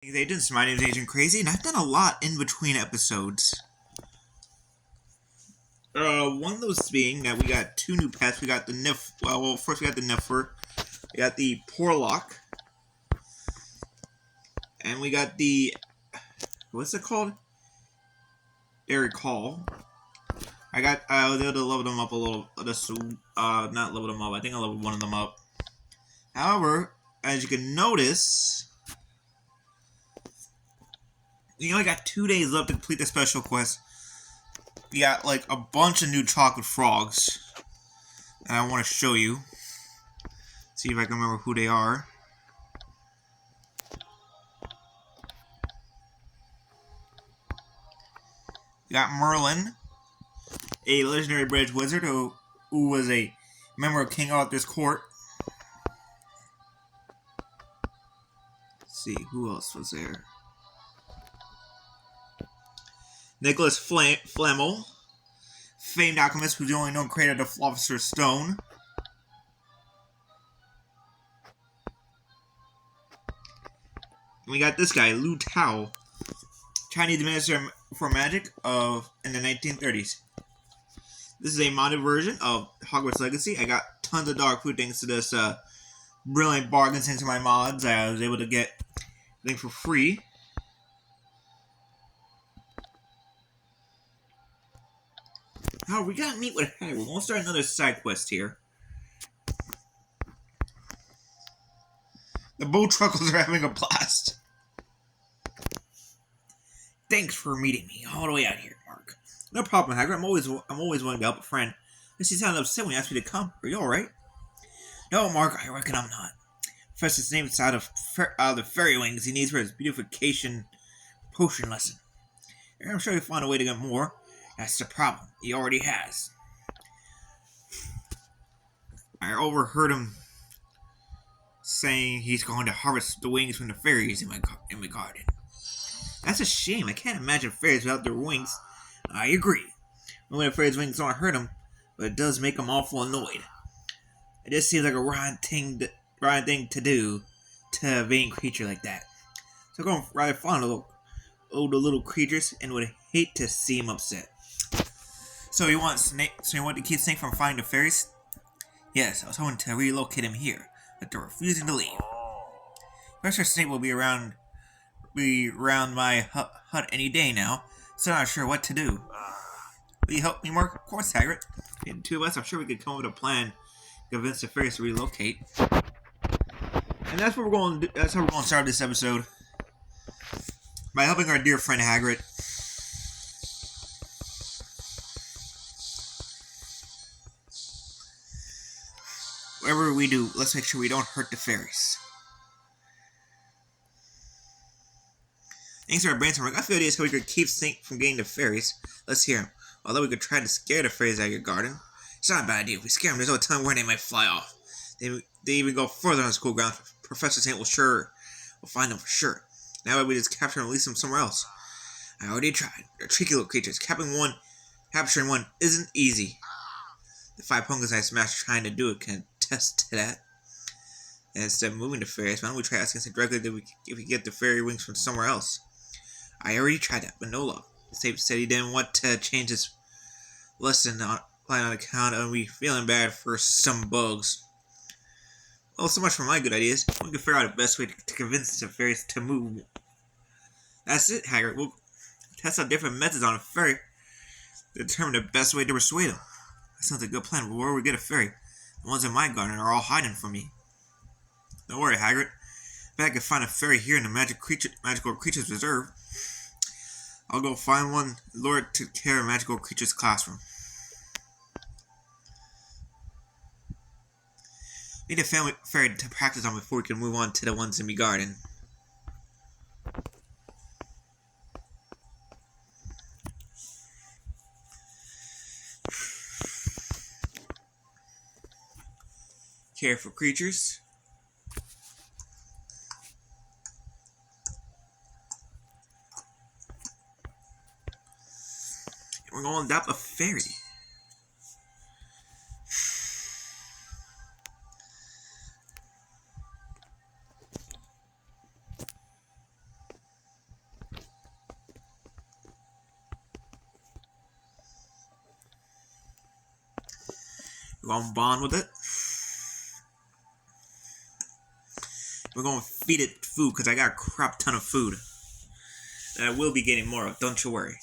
Hey agents, my name is Agent Crazy, and I've done a lot in between episodes. One of those being that we got two new pets. We got the Nif. Well, first we got the Niffer. We got the Porlock, and we got the what's it called? Eric Hall. I was able to level them up a little. Just not level them up. I think I leveled one of them up. However, as you can notice, we only got 2 days left to complete the special quest. We got like a bunch of new chocolate frogs, and I want to show you. See if I can remember who they are. We got Merlin, a legendary bridge wizard who was a member of King Arthur's court. Let's see, who else was there? Nicholas Flamel, famed alchemist who's the only known creator of the Philosopher's Stone. And we got this guy, Lu Tao, Chinese minister for magic in the 1930s. This is a modded version of Hogwarts Legacy. I got tons of dog food thanks to this brilliant bargains into my mods. I was able to get things for free. Oh, we gotta meet with Hagrid. We're gonna start another side quest here. The Bowtruckles are having a blast. Thanks for meeting me all the way out here, Mark. No problem, Hagrid. I'm always willing to help a friend. Unless you sounded upset when you asked me to come. Are you alright? No, Mark, I reckon I'm not. Professor's name is out of the fairy wings he needs for his beautification potion lesson. I'm sure he'll find a way to get more. That's the problem. He already has. I overheard him saying he's going to harvest the wings from the fairies in my garden. That's a shame. I can't imagine fairies without their wings. I agree. When the fairies' wings don't hurt them, but it does make them awful annoyed. It just seems like a rotten thing to do to a vain creature like that. So I'm rather fond of the little creatures and would hate to see him upset. So you want to keep Snake from finding the fairies? Yes, I was hoping to relocate him here, but they're refusing to leave. Professor Snape will be around my hut any day now, so I'm not sure what to do. Will you help me, Mark? Of course, Hagrid. In two of us, I'm sure we could come up with a plan to convince the fairies to relocate. And that's what we're going to do. That's how we're going to start this episode. By helping our dear friend Hagrid. Whatever we do, let's make sure we don't hurt the fairies. Thanks to our brainstorming, I feel ideas how we could keep Snake from getting the fairies. Let's hear him. Although we could try to scare the fairies out of your garden, it's not a bad idea. If we scare them, there's no telling where they might fly off. They even go further on school grounds. Professor Snape will find them for sure. Now we just capture and release them somewhere else. I already tried. They're tricky little creatures. Capturing one isn't easy. The 5 pumpkins I smashed trying to do it can attest to that. And instead of moving the fairies, why don't we try asking Snape directly if we get the fairy wings from somewhere else? I already tried that, but no luck. Snape said he didn't want to change his lesson on account of me feeling bad for some bugs. Well, so much for my good ideas. We can figure out the best way to convince the fairies to move. That's it, Hagrid. We'll test out different methods on a fairy to determine the best way to persuade them. That sounds like a good plan, but where will we get a fairy? The ones in my garden are all hiding from me. Don't worry, Hagrid. I bet I can find a fairy here in the Magical Creatures Reserve. I'll go find one, lure it to care of Magical Creatures classroom. We need a family fairy to practice on before we can move on to the ones in my garden. Care for creatures. And we're going to adopt a fairy. We're gonna bond with it. We're gonna feed it food because I got a crap ton of food. And I will be getting more of, don't you worry.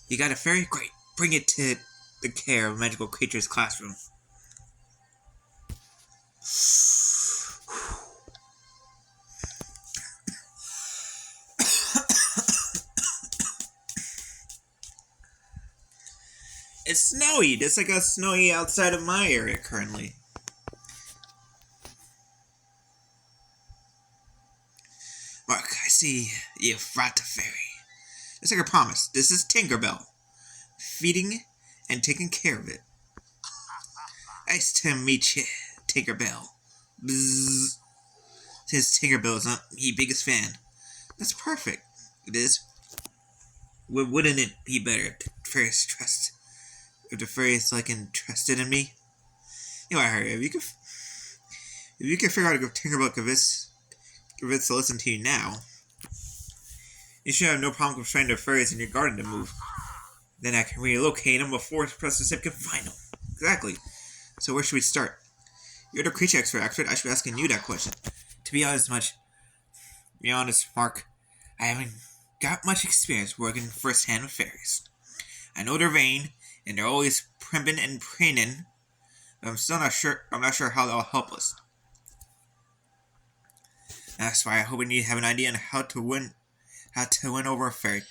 You got a fairy? Great. Bring it to the care of magical creatures classroom. It's snowy. It's like a snowy outside of my area currently. Mark, I see you've brought a fairy. It's like a promise. This is Tinkerbell. Feeding and taking care of it. Nice to meet you, Tinkerbell. Bzzz. Since Tinkerbell is not my biggest fan. That's perfect. It is. Wouldn't it be better if the fairies trust? If the fairies like interested in me? You know, I heard if you could figure out if Tinkerbell convince to listen to you now, you should have no problem persuading the fairies in your garden to move. Then I can relocate them before Professor Sip can find them. Exactly. So where should we start? You're the creature expert. I should be asking you that question. To be honest, Mark, I haven't got much experience working firsthand with fairies. I know they're vain, and they're always primping and preening, but I'm not sure how they'll help us. That's why I hope we have an idea on how to win over a fairy. You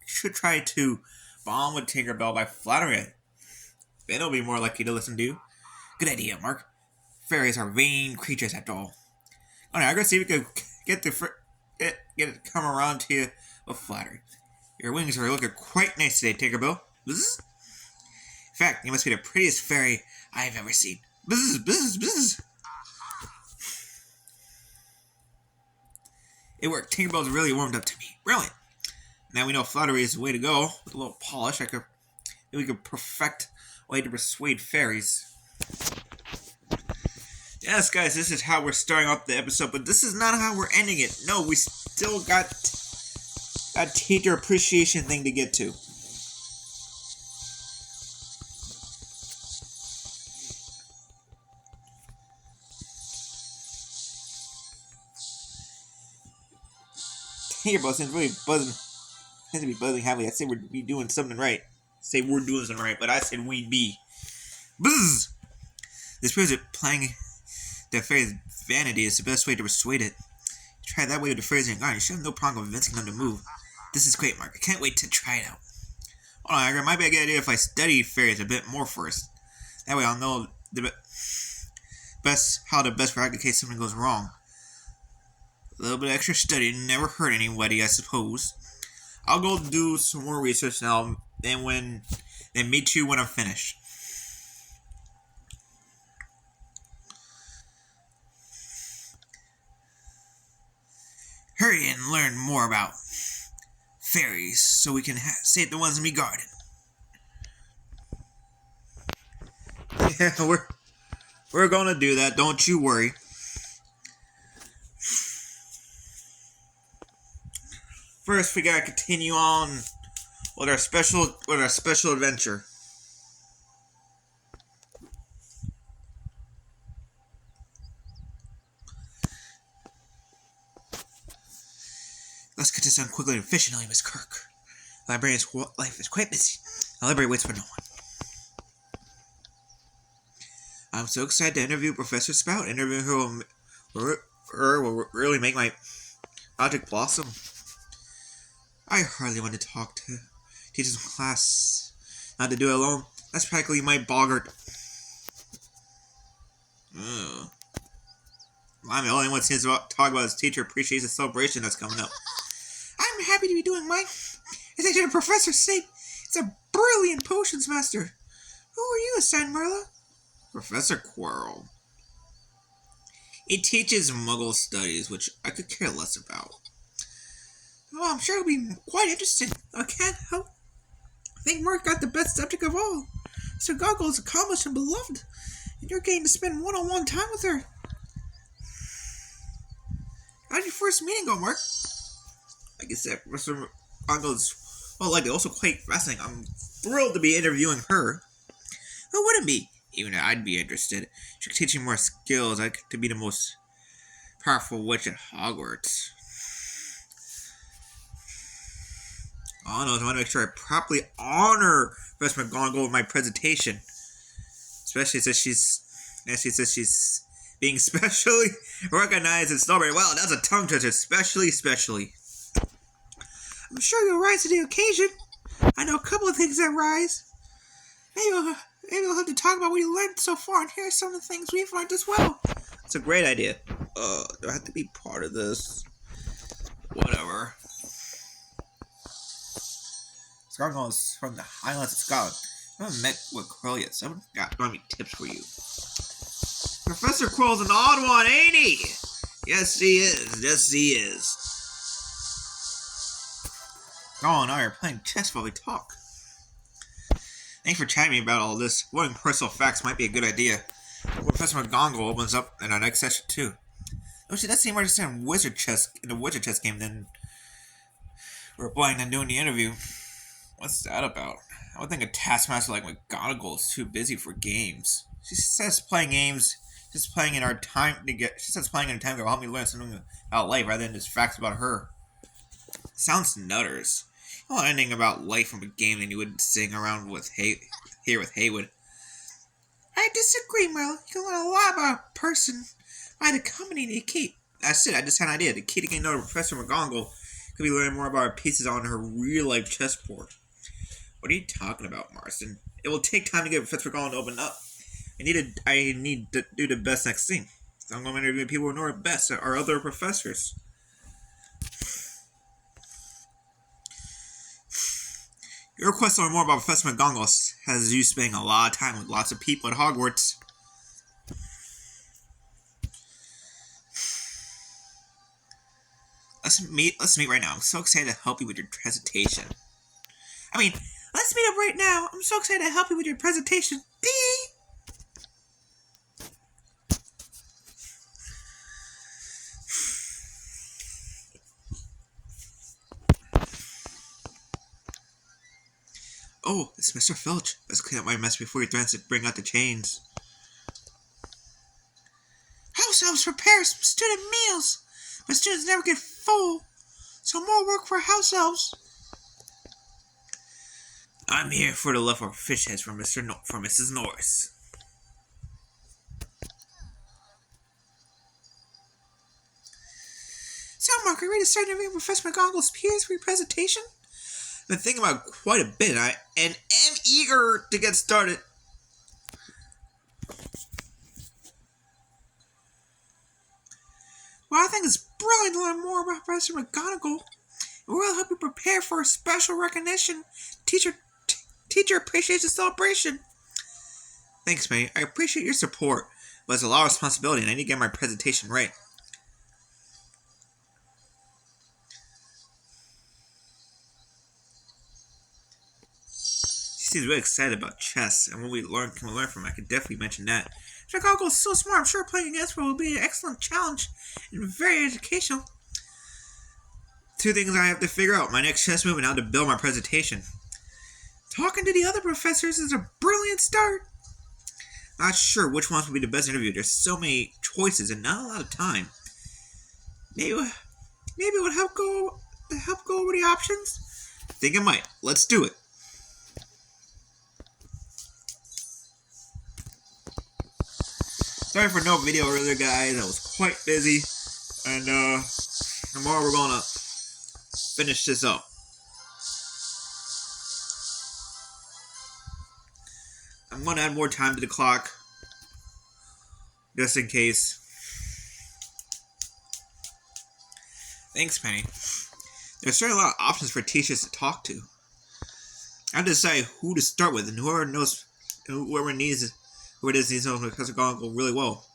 should try to bond with Tinkerbell by flattering it. Then it'll be more likely to listen to you. Good idea, Mark. Fairies are vain creatures after all. Alright, I'm gonna see if we can get it to come around to you with flattery. Your wings are looking quite nice today, Tinkerbell. Bzz. In fact, you must be the prettiest fairy I've ever seen. Bzz, bzz, bzz. It worked. Tinkerbell's really warmed up to me. Brilliant. Now we know flattery is the way to go. With a little polish, we could perfect a way to persuade fairies. Yes, guys, this is how we're starting off the episode, but this is not how we're ending it. No, we still got a teacher appreciation thing to get to. Tinkerbell seems really to be buzzing happily. I say we'd be doing something right. But I said we'd be. Buzz! This proves that playing the fairy's vanity is the best way to persuade it. Try that way with the fairies in your garden. You should have no problem convincing them to move. This is great, Mark. I can't wait to try it out. Hold on, it might be a good idea if I study fairies a bit more first. That way I'll know how to best react in case something goes wrong. A little bit of extra study never hurt anybody, I suppose. I'll go do some more research now, then meet you when I'm finished. Hurry and learn more about fairies so we can save the ones in my garden. Yeah, we're gonna do that, don't you worry. First, we gotta continue on with our special adventure. Let's get this done quickly and efficiently, Miss Kirk. The librarian's life is quite busy. The library waits for no one. I'm so excited to interview Professor Spout. Interviewing her will really make my project blossom. I hardly want to talk to teachers in class. Not to do it alone. That's practically my boggart. I'm the only one who seems to talk about his teacher appreciates the celebration that's coming up. I'm happy to be doing mine. As I heard Professor say, it's a brilliant potions master. Who are you, assigned Marla? Professor Quirrell. He teaches Muggle studies, which I could care less about. Well, I'm sure it'll be quite interesting. I can't help. I think Mark got the best subject of all. Mr. Goggle is accomplished and beloved. And you're getting to spend one-on-one time with her. How did your first meeting go, Mark? Like I said, Professor McGonagall is, well, like, also quite fascinating. I'm thrilled to be interviewing her. Who wouldn't be? Even if I'd be interested. She could teach me more skills. I could be the most powerful witch at Hogwarts. All I know is I want to make sure I properly honor Professor McGonagall with my presentation. Especially since she's being specially recognized and celebrated. Wow, that's a tongue twister. Specially. I'm sure you'll rise to the occasion. I know a couple of things that rise. Maybe we'll have to talk about what you learned so far and hear some of the things we've learned as well. It's a great idea. Do I have to be part of this? Whatever. McGonagall is from the Highlands of Scotland. I haven't met with Quirrell yet, so I haven't got any tips for you. Professor Quirrell's an odd one, ain't he? Yes, he is. Gaul and I are playing chess while we talk. Thanks for chatting me about all this. Learning personal facts might be a good idea. Professor McGonagall opens up in our next session, too. Oh, she does seem more interested in wizard chess game than we're playing and doing the interview. What's that about? I would think a taskmaster like McGonagall is too busy for games. She says playing games, just playing in our time to get. She says playing in our time to help me learn something about life rather than just facts about her. Sounds nutters. You don't know anything about life from a game than you would sing around with here with Haywood. I disagree, Merle. You can learn a lot about a person by the company they keep. That's it. I just had an idea. The key to getting to know Professor McGonagall could be learning more about her pieces on her real-life chessboard. What are you talking about, Marston? It will take time to get Professor McGonagall to open up. I need to do the best next thing. So I'm going to interview people who know her best, our other professors. Your request to learn more about Professor McGonagall has you spending a lot of time with lots of people at Hogwarts. Let's meet right now. I'm so excited to help you with your presentation. Let's meet up right now. I'm so excited to help you with your presentation. Oh, it's Mr. Filch. Let's clean up my mess before he threatens to bring out the chains. House elves prepare some student meals. But students never get full. So more work for house elves. I'm here for the leftover fish heads from Mrs. Norris. So, Mark, are you ready to start interviewing Professor McGonagall's peers for your presentation? I've been thinking about it quite a bit, and am eager to get started. Well, I think it's brilliant to learn more about Professor McGonagall. It will help you prepare for a special recognition teacher appreciation celebration. Thanks, May. I appreciate your support, but it's a lot of responsibility, and I need to get my presentation right. She seems really excited about chess, and what we can learn from him. I could definitely mention that. McGonagall is so smart. I'm sure playing against her will be an excellent challenge and very educational. Two things I have to figure out: my next chess move and how to build my presentation. Talking to the other professors is a brilliant start. Not sure which ones will be the best interview. There's so many choices and not a lot of time. Maybe it would help go over the options. I think it might. Let's do it. Sorry for no video earlier, guys. I was quite busy, and tomorrow we're gonna finish this up. I'm going to add more time to the clock, just in case. Thanks, Penny. There's certainly a lot of options for teachers to talk to. I have to decide who to start with, and whoever it is needs to know Professor McGonagall really well.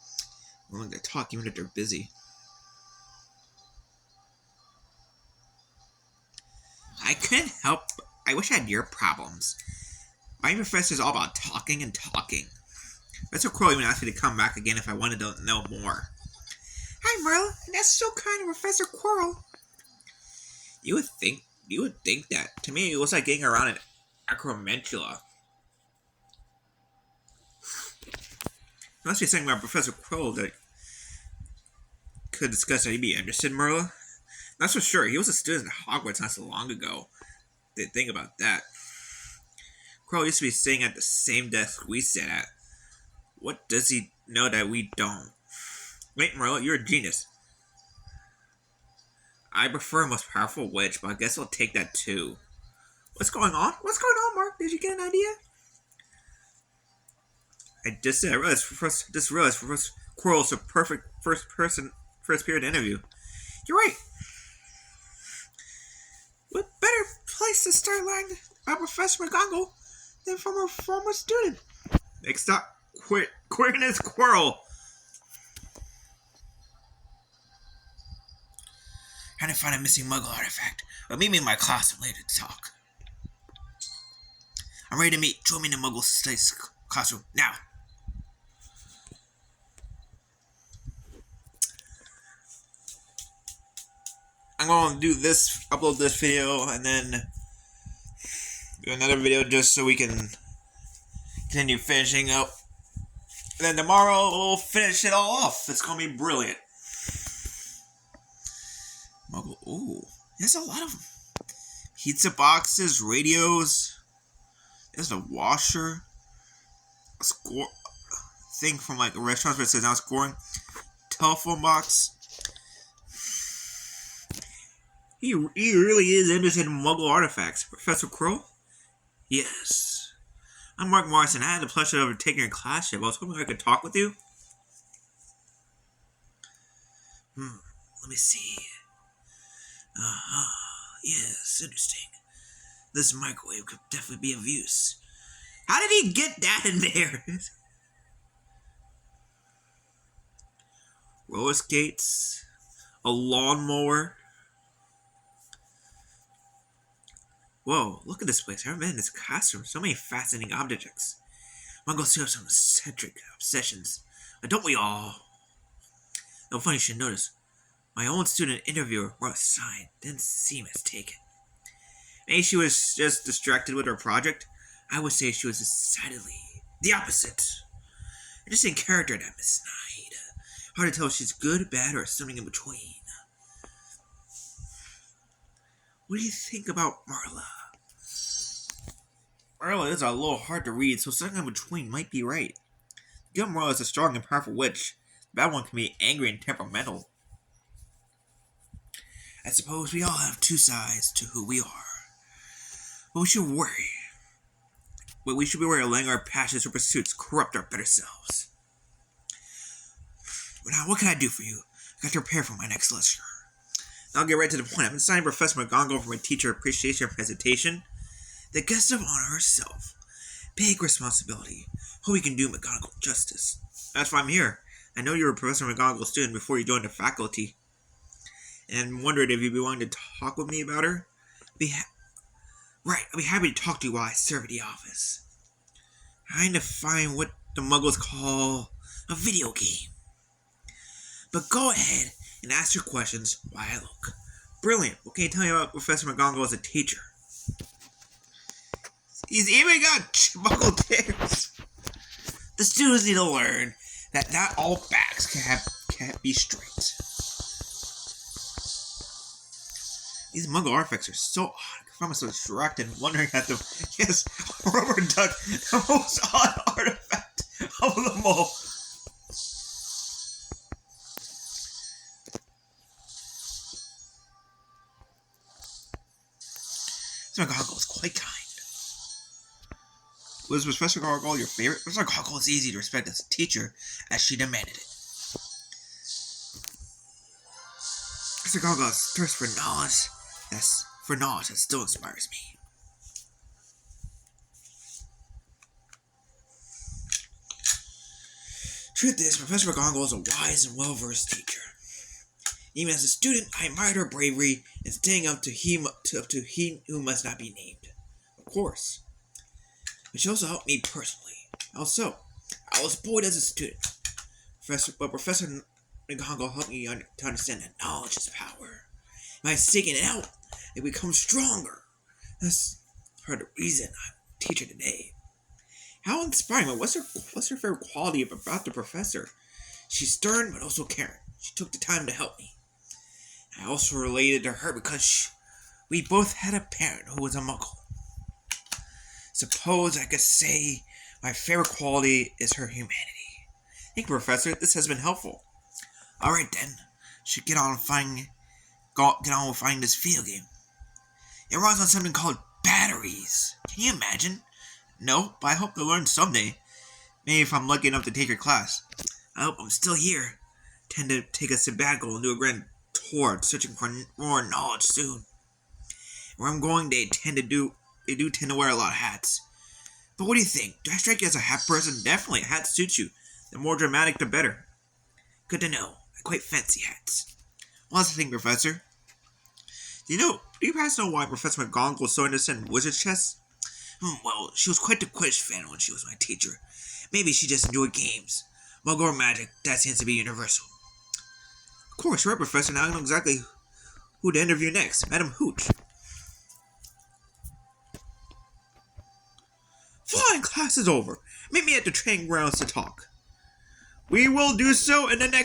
I'm willing to talk even if they're busy. I couldn't help. I wish I had your problems. My professor is all about talking and talking. Professor Quirrell even asked me to come back again if I wanted to know more. Hi, Marla. That's so kind of Professor Quirrell. You would think that. To me, it was like getting around an acromantula. There must be something about Professor Quirrell that could discuss that you'd be interested, Marla. Not so sure. He was a student at Hogwarts not so long ago. Didn't think about that. Quirrell used to be sitting at the same desk we sit at. What does he know that we don't? Wait, Marla, you're a genius. I prefer a most powerful witch, but I guess I'll take that too. What's going on? What's going on, Mark? Did you get an idea? I realized Professor Quirrell's a perfect first period interview. You're right. What better place to start learning about Professor McGonagall than from a former student? Next up, Quirrell's Quirrell. Trying to find a missing Muggle artifact, but meet me in my classroom later to talk. I'm ready to meet. Join me in the Muggle Studies classroom now. I'm going to upload this video, and then do another video just so we can continue finishing up. And then tomorrow we'll finish it all off. It's going to be brilliant. Muggle, ooh, there's a lot of them. Pizza boxes, radios. There's a washer. A score thing from like a restaurant where it says now scoring. Telephone box. He really is interested in Muggle artifacts. Professor Quirrell? Yes. I'm Mark Morrison. I had the pleasure of taking your classship. I was hoping I could talk with you. Let me see. Yes, interesting. This microwave could definitely be of use. How did he get that in there? Roller skates. A lawnmower. Whoa, look at this place. I haven't been in this classroom. So many fascinating objects. Muggles still have some eccentric obsessions. But don't we all? No funny you should notice. My own student interviewer wrote a sign. Didn't seem as taken. Maybe she was just distracted with her project. I would say she was decidedly the opposite. Interesting character, that Miss Snyde. Hard to tell if she's good, bad, or something in between. What do you think about Marla? Marla is a little hard to read, so something in between might be right. The good Marla is a strong and powerful witch. The bad one can be angry and temperamental. I suppose we all have two sides to who we are. But we should be worried of letting our passions or pursuits corrupt our better selves. But now, what can I do for you? I got to prepare for my next lecture. I'll get right to the point. I've been signing Professor McGonagall for my teacher appreciation presentation. The guest of honor herself. Big responsibility. Hope we can do McGonagall justice. That's why I'm here. I know you were a Professor McGonagall student before you joined the faculty, and wondered if you'd be willing to talk with me about her. Right, I'll be happy to talk to you while I serve at the office. Trying to find what the Muggles call a video game. But go ahead and ask your questions while I look. Brilliant. What can you tell me about Professor McGonagall as a teacher? He's even got Muggle tears. The students need to learn that not all facts can't be straight. These Muggle artifacts are so odd. I find myself distracted wondering at them. Yes, rubber duck, the most odd artifact of them all. McGonagall is quite kind. Was Professor McGonagall your favorite? Professor McGonagall is easy to respect as a teacher, as she demanded it. Professor McGonagall's thirst for knowledge that still inspires me. Truth is, Professor McGonagall is a wise and well-versed teacher. Even as a student, I admired her bravery in standing up to he who must not be named. Of course. But she also helped me personally. How so? I was bullied as a student. Professor McGonagall helped me to understand that knowledge is power. By seeking it out, it becomes stronger. That's part of the reason I'm a teacher today. How inspiring! What's her favorite quality about the professor? She's stern but also caring. She took the time to help me. I also related to her because we both had a parent who was a muggle. Suppose I could say my favorite quality is her humanity. Thank you, Professor. This has been helpful. Alright then. Should get on with finding this video game. It runs on something called batteries. Can you imagine? No, but I hope to learn someday. Maybe if I'm lucky enough to take your class. I hope I'm still here. Tend to take a sabbatical and do a grand tour searching for more knowledge soon. Where I'm going, they do tend to wear a lot of hats. But what do you think? Do I strike you as a hat person? Definitely, a hat suits you. The more dramatic, the better. Good to know. I quite fancy hats. Well, that's the thing, Professor. Do you perhaps know why Professor McGonagall was so interested in wizard chess? Well, she was quite the Quidditch fan when she was my teacher. Maybe she just enjoyed games. Muggle or magic, that seems to be universal. Of course, right, Professor. Now I know exactly who to interview next. Madam Hooch. Fine, class is over. Meet me at the training grounds to talk. We will do so in the next